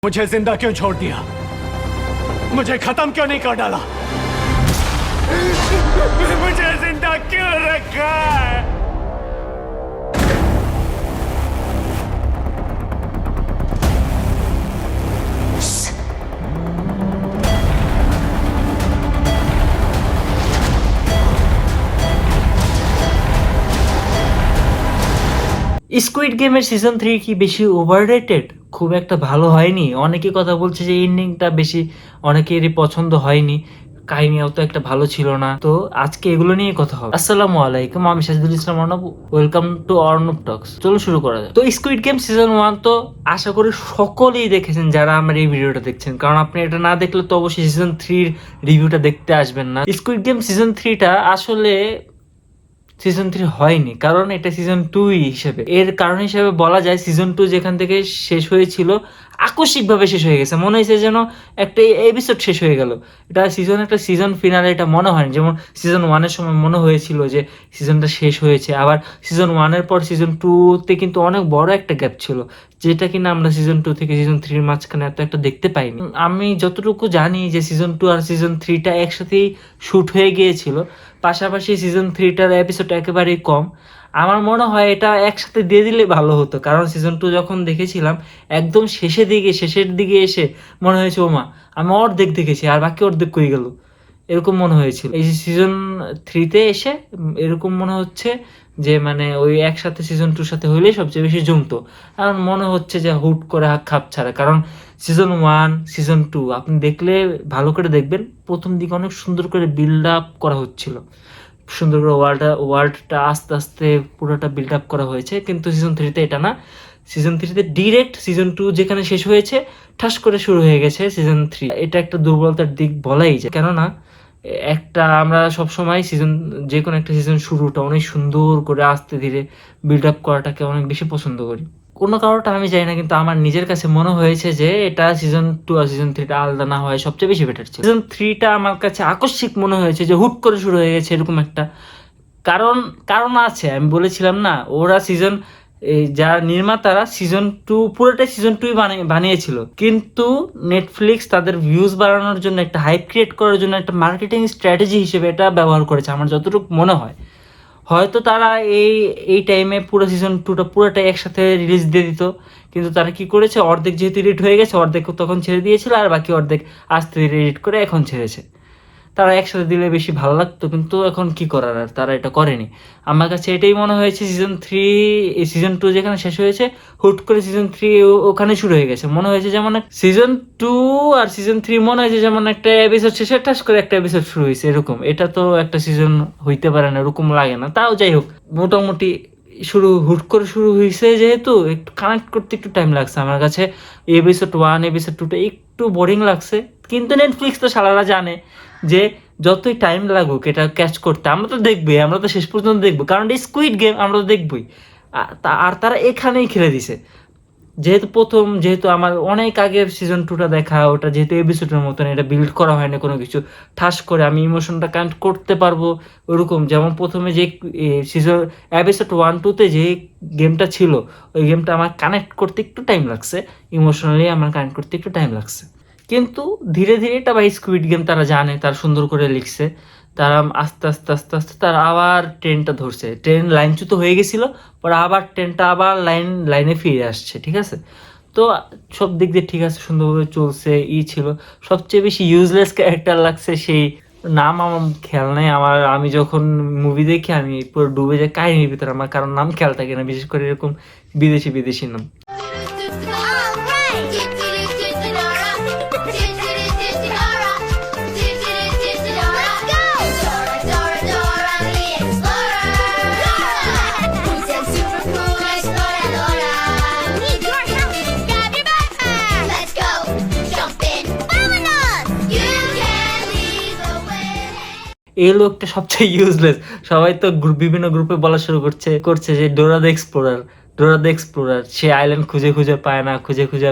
मुझे जिंदा क्यों छोड़ दिया? मुझे खत्म क्यों नहीं कर डाला? मुझे जिंदा क्यों रखा है? স্কুইড গেমের সিজন 3 কি বেশি ওভাররেটেড? খুব একটা ভালো হয়নি। অনেকে কথা বলছে যে এন্ডিংটা বেশি অনেকেরই পছন্দ হয়নি, কাহিনী অত একটা ভালো ছিল না। তো আজকে এগুলো নিয়ে কথা হবে। আসসালামু আলাইকুম, আমি সাজিদুল ইসলাম অর্ণব। ওয়েলকাম টু অর্ণব টক্স। চলো শুরু করা যাক। তো স্কুইড গেম সিজন 1 তো আশা করি সকলেই দেখেছেন যারা আমার এই ভিডিওটা দেখছেন, কারণ আপনি এটা না দেখলে তো অবশ্যই সিজন 3 রিভিউটা দেখতে আসবেন না। স্কুইড গেম সিজন 3টা আসলে সিজন 3 হয়নি, কারণ এটা সিজন 2 হিসেবে। এর কারণ হিসেবে বলা যায় সিজন 2 যেখান থেকে শেষ হয়েছিল আকস্মিকভাবে শেষ হয়ে গেছে, মনে হয়েছে যেন একটা এপিসোড শেষ হয়ে গেল। এটা একটা সিজন ফিনালে এটা মনে হয়নি। যেমন সিজন 1-এর সময় মনে হয়েছিল যে সিজনটা শেষ হয়েছে, আবার সিজন 1-এর পর সিজন 2-তে কিন্তু অনেক বড় একটা গ্যাপ ছিল, যেটা কিনা আমরা সিজন 2 থেকে সিজন 3-এর মাঝখানে এত একটা দেখতে পাইনি। আমি যতটুকু জানি যে সিজন 2 আর সিজন 3টা একসাথেই শুট হয়ে গিয়েছিল, পাশাপাশি সিজন 3টার এপিসোড একেবারেই কম। আমার মনে হয় এটা একসাথে দিয়ে দিলে ভালো হতো, কারণ সিজন 2 যখন দেখেছিলাম একদম শেষের দিকে এসে মনে হয়েছে ওমা আমি অর্ধেক দেখেছি আর বাকি অর্ধেক কই গেল, এরকম মনে হয়েছিল। এই সিজন 3তে এসে এরকম মনে হচ্ছে যে মানে ওই একসাথে সিজন 2 সাথে হইলেই সবচেয়ে বেশি জমতো। কারণ মনে হচ্ছে যে হুট করে খাপ ছাড়া, কারণ সিজন 1 সিজন 2 আপনি দেখলে ভালো করে দেখবেন, প্রথম দিকে অনেক সুন্দর করে বিল্ড আপ করা হচ্ছিল, সুন্দর করে ওয়ার্ল্ডটা আস্তে আস্তে পুরোটা বিল্ড আপ করা হয়েছে। কিন্তু সিজন 3তে এটা না, সিজন 3তে ডিরেক্ট সিজন 2 যেখানে শেষ হয়েছে ঠাস করে শুরু হয়ে গেছে সিজন 3। এটা একটা দুর্বলতার দিক বলাই যায়, কেননা আমরা সবসময় যে কোনো একটা সিজন শুরুটা অনেক সুন্দর করে আস্তে ধীরে বিল্ড আপ করাটাকে অনেক বেশি পছন্দ করি। কোনো কারণটা আমি জানি না, কিন্তু আমার নিজের কাছে মনে হয়েছে যে এটা সিজন 2 আর সিজন 3টা আলাদা না হয় সবচেয়ে বেশি বেটার ছিল। সিজন 3টা আমার কাছে আকস্মিক মনে হয়েছে যে হুট করে শুরু হয়ে গেছে এরকম একটা কারণ আছে। আমি বলেছিলাম না, ওরা যারা নির্মাতারা সিজন 2 পুরোটাই সিজন 2 বানিয়েছিল, কিন্তু নেটফ্লিক্স তাদের ভিউজ বাড়ানোর জন্য, একটা হাইপ ক্রিয়েট করার জন্য একটা মার্কেটিং স্ট্র্যাটেজি হিসেবে এটা ব্যবহার করেছে আমার যতটুকু মনে হয়। হয়তো তারা এই টাইমে পুরো সিজন 2টা পুরোটাই একসাথে রিলিজ দিয়ে দিত, কিন্তু তারা কি করেছে, অর্ধেক যেহেতু এডিট হয়ে গেছে অর্ধেক তখন ছেড়ে দিয়েছিল, আর বাকি অর্ধেক আস্তে ধীরে এডিট করে এখন ছেড়েছে। তারা একসাথে দিলে বেশি ভালো লাগতো, কিন্তু এখন কি করার, আর তারা এটা করেনি। আমার কাছে এটাই মনে হয়েছে সিজন 2 যেখানে শেষ হয়েছে হুট করে সিজন 3 ওখানে শুরু হয়ে গেছে। মনে হয়েছে যেমন সিজন 2 আর সিজন 3 মনে হয়েছে যেমন একটা এপিসোড শেষে ঠাস করে একটা এপিসোড শুরু হয়েছে এরকম। এটা তো একটা সিজন হইতে পারে না, এরকম লাগে না। তাও যাই হোক, মোটামুটি হুট করে শুরু হয়েছে যেহেতু একটু কানেক্ট করতে একটু টাইম লাগছে আমার কাছে। এপিসোড 1 এপিসোড 2টা একটু বোরিং লাগছে, কিন্তু নেটফ্লিক্স তো শালারা জানে যে যতই টাইম লাগুক এটা ক্যাচ করতে আমরা তো শেষ পর্যন্ত দেখবো, কারণ স্কুইড গেম আমরা তো দেখবই। আর তারা এখানেই খেলে দিছে। যেহেতু আমার অনেক আগের সিজন 2টা দেখা, ওটা যেহেতু এপিসোডের মতন, এটা বিল্ড করা হয় না কোনো কিছু, ঠাস করে আমি ইমোশনটা কানেক্ট করতে পারবো ওরকম। যেমন প্রথমে যে সিজন এপিসোড 1-2তে যে গেমটা ছিল, ওই গেমটা আমার কানেক্ট করতে একটু টাইম লাগছে, ইমোশনালি আমার কানেক্ট করতে একটু টাইম লাগছে। কিন্তু ধীরে ধীরে এটা স্কুইড গেম তারা জানে, তারা সুন্দর করে লিখছে, তারা আস্তে আস্তে আস্তে আস্তে তারা আবার ট্রেনটা ধরছে। ট্রেন লাইনচ্যুত হয়ে গেছিল, পরে আবার ট্রেনটা আবার লাইনে ফিরে আসছে, ঠিক আছে। তো সব দিক দিয়ে ঠিক আছে, সুন্দরভাবে চলছে। ছিল সবচেয়ে বেশি ইউজলেস ক্যারেক্টার লাগছে, সেই নাম আমার খেয়াল নেই। আমি যখন মুভি দেখি আমি পুরো ডুবে যাই কাহিনীর ভিতরে, আমার কারণ নাম খেয়াল থাকে না, বিশেষ করে এরকম বিদেশি নাম। এই লোকটা সবচেয়ে ইউজলেস। সবাই তো বিভিন্ন গ্রুপে বলা শুরু করছে যে ডোরা দ্য এক্সপ্লোরার। ডোরা দ্য এক্সপ্লোরার, সে আইল্যান্ড খুঁজে খুঁজে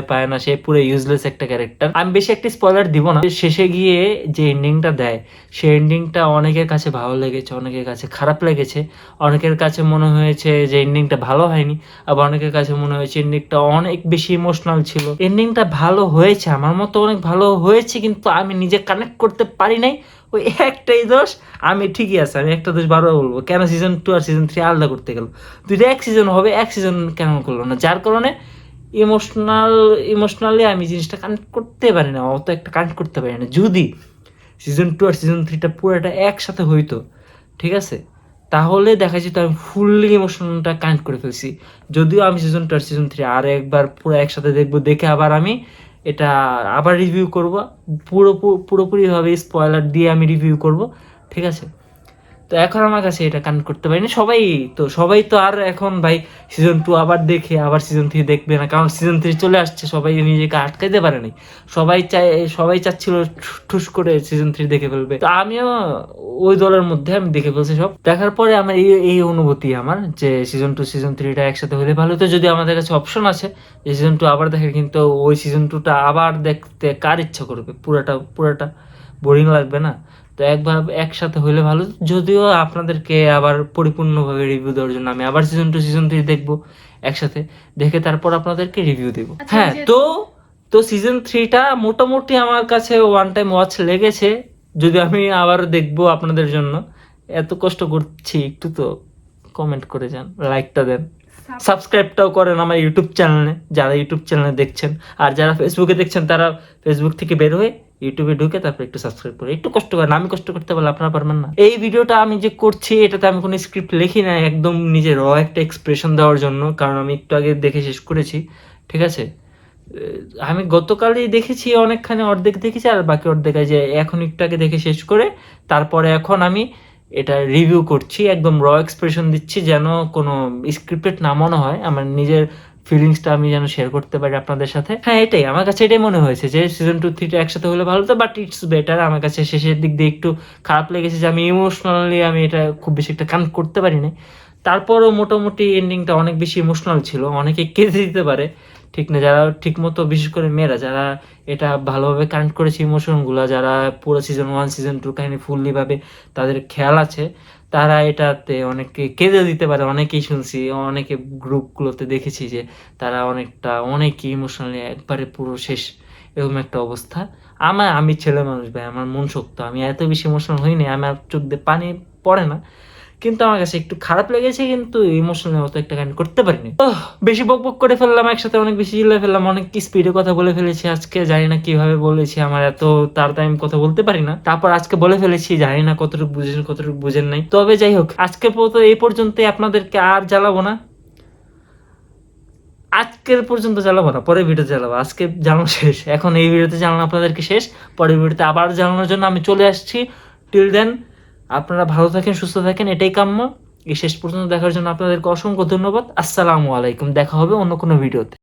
পায় না, সে পুরো ইউজলেস একটা ক্যারেক্টার। আমি বেশি একটা স্পয়লার দিব না। শেষে গিয়ে যে এন্ডিংটা দেয়, সেই এন্ডিংটা অনেকের কাছে ভালো লেগেছে, অনেকের কাছে খারাপ লেগেছে, অনেকের কাছে মনে হয়েছে যে এন্ডিংটা ভালো হয়নি, আবার অনেকের কাছে মনে হয়েছে এন্ডিংটা অনেক বেশি ইমোশনাল ছিল। এন্ডিংটা ভালো হয়েছে, আমার মতো অনেক ভালো হয়েছে, কিন্তু আমি নিজে কানেক্ট করতে পারি নাই। ওই একটাই দোষ। আমি ঠিকই আছে, আমি একটা দোষ বারবার বলবো, কেন সিজন 2 আর সিজন 3 আলাদা করতে গেল? দুইটা এক সিজন হবে, এক সিজন কেন করলো না? যার কারণে ইমোশনালি আমি জিনিসটা কানেক্ট করতে পারি না, অত একটা কানেক্ট করতে পারি না। যদি সিজন 2 আর সিজন 3টা পুরোটা একসাথে হইতো, ঠিক আছে, তাহলে দেখা যেত আমি ফুললি ইমোশনটা কানেক্ট করে ফেলছি। যদিও আমি সিজন 2 আর সিজন 3 আর একবার পুরো একসাথে দেখবো, দেখে আবার আমি এটা আবার রিভিউ করব, পুরোপুরিভাবে স্পয়লার দিয়ে আমি রিভিউ করব, ঠিক আছে। তো এখন আমার কাছে এটা কানেক্ট করতে পারিনি। সবাই তো আর এখন ভাই সিজন 2 আবার দেখে আবার সিজন 3 দেখবে না, কারণ সিজন 3 চলে আসছে, সবাই নিজেকে আটকাইতে পারেনি। সবাই চাচ্ছিল ঠুস করে সিজন 3 দেখে ফেলবে। তো আমিও ওই দলের মধ্যে আমি দেখে ফেলছি সব। দেখার পরে আমার এই অনুভূতি আমার, যে সিজন 2 সিজন 3টা একসাথে হলে ভালো হতো। যদি আমাদের কাছে অপশন আছে যে সিজন 2 আবার দেখে, কিন্তু ওই সিজন 2টা আবার দেখতে কার ইচ্ছা করবে? পুরাটা বোরিং লাগবে না? তো একসাথে হইলে ভালো। যদিও আপনাদেরকে আবার পরিপূর্ণভাবে রিভিউ দেওয়ার জন্য আমি আবার সিজন 2 সিজন 3 দেখবো একসাথে, দেখে তারপর আপনাদেরকে রিভিউ দেবো। হ্যাঁ, তো সিজন 3টা মোটামুটি আমার কাছে ওয়ান টাইম ওয়াচ লেগেছে। যদি আমি আবার দেখবো আপনাদের জন্য, এত কষ্ট করছি, একটু তো কমেন্ট করে যান, লাইকটা দেন, সাবস্ক্রাইবটাও করেন আমার ইউটিউব চ্যানেলে, যারা ইউটিউব চ্যানেলে দেখছেন। আর যারা ফেসবুকে দেখছেন, তারা ফেসবুক থেকে বের হয়ে ইউটিউবে ঢুকে তারপর একটু সাবস্ক্রাইব করে, একটু কষ্ট করেন। আমি কষ্ট করতে পারলে আপনারা পারবেন না? এই ভিডিওটা আমি যে করছি, এটাতে আমি কোনো স্ক্রিপ্ট লিখি না, একদম নিজের একটা এক্সপ্রেশন দেওয়ার জন্য, কারণ আমি একটু আগে দেখে শেষ করেছি, ঠিক আছে। আমি গতকালই দেখেছি অনেকখানি, অর্ধেক দেখেছি, আর বাকি অর্ধেক যে এখন একটু আগে দেখে শেষ করে তারপরে এখন আমি এটা রিভিউ করছি, একদম এক্সপ্রেশন দিচ্ছি, যেন কোনো স্ক্রিপ্টেড না মনে হয়। আমার নিজের ফিলিংসটা আমি যেন শেয়ার করতে পারি আপনাদের সাথে। হ্যাঁ, আমার কাছে এটাই মনে হয়েছে যে সিজন 2 3টা একসাথে হলে ভালো হতো, বাট ইটস বেটার। আমার কাছে শেষের দিক দিয়ে একটু খারাপ লেগেছে যে আমি ইমোশনালি আমি এটা খুব বেশি একটা কানেক্ট করতে পারিনি। তারপরও মোটামুটি এন্ডিংটা অনেক বেশি ইমোশনাল ছিল। অনেকে কেঁদে দিতে পারে, ঠিক না, যারা ঠিক মতো, বিশেষ করে মেয়েরা যারা এটা ভালোভাবে কানেক্ট করেছে ইমোশনগুলো, যারা পুরো সিজন 1 সিজন 2 কাহিনী ফুললি ভাবে তাদের খেয়াল আছে, তারা এটাতে অনেকে কেঁদে দিতে পারে। অনেকেই শুনছি, অনেকে গ্রুপগুলোতে দেখেছি যে তারা অনেক ইমোশনালি একবারে পুরো শেষ, এরকম একটা অবস্থা। আমি ছেলে মানুষ ভাই, আমার মন শক্ত, আমি এত বেশি ইমোশনাল হইনি, আমার চোখ দিয়ে পানি পড়ে না, কিন্তু আমার কাছে একটু খারাপ লেগেছে, কিন্তু ইমোশনাল মতো একটা গান করতে পারিনি। বেশি বক করে ফেললাম, একসাথে অনেক বেশি চিল্লাই ফেললাম, অনেক স্পিডে কথা বলে ফেলেছি আজকে। জানি না কিভাবে বলেছি, আমার এত তাড়াতাড়ি আমি কথা বলতে পারি না। তারপর আজকে বলে ফেলেছি, জানি না কতটুকু বুঝেছেন কতটুকু বুঝেন নাই। তবে যাই হোক, আজকের এই পর্যন্তই, আপনাদেরকে আর জ্বালাবো না। আজকের পর্যন্ত জ্বালাবো না, পরের ভিডিওতে জ্বালাবো। আজকে জ্বালানো শেষ, এখন এই ভিডিওতে জ্বালানো আপনাদেরকে শেষ, পরের ভিডিওতে আবার জ্বালানোর জন্য আমি চলে আসছি। টিল দেন আপনারা ভালো থাকেন, সুস্থ থাকেন, এটাই কাম্য। এই শেষ পর্যন্ত দেখার জন্য আপনাদেরকে অসংখ্য ধন্যবাদ। আসসালামু আলাইকুম, দেখা হবে অন্য কোনো ভিডিওতে।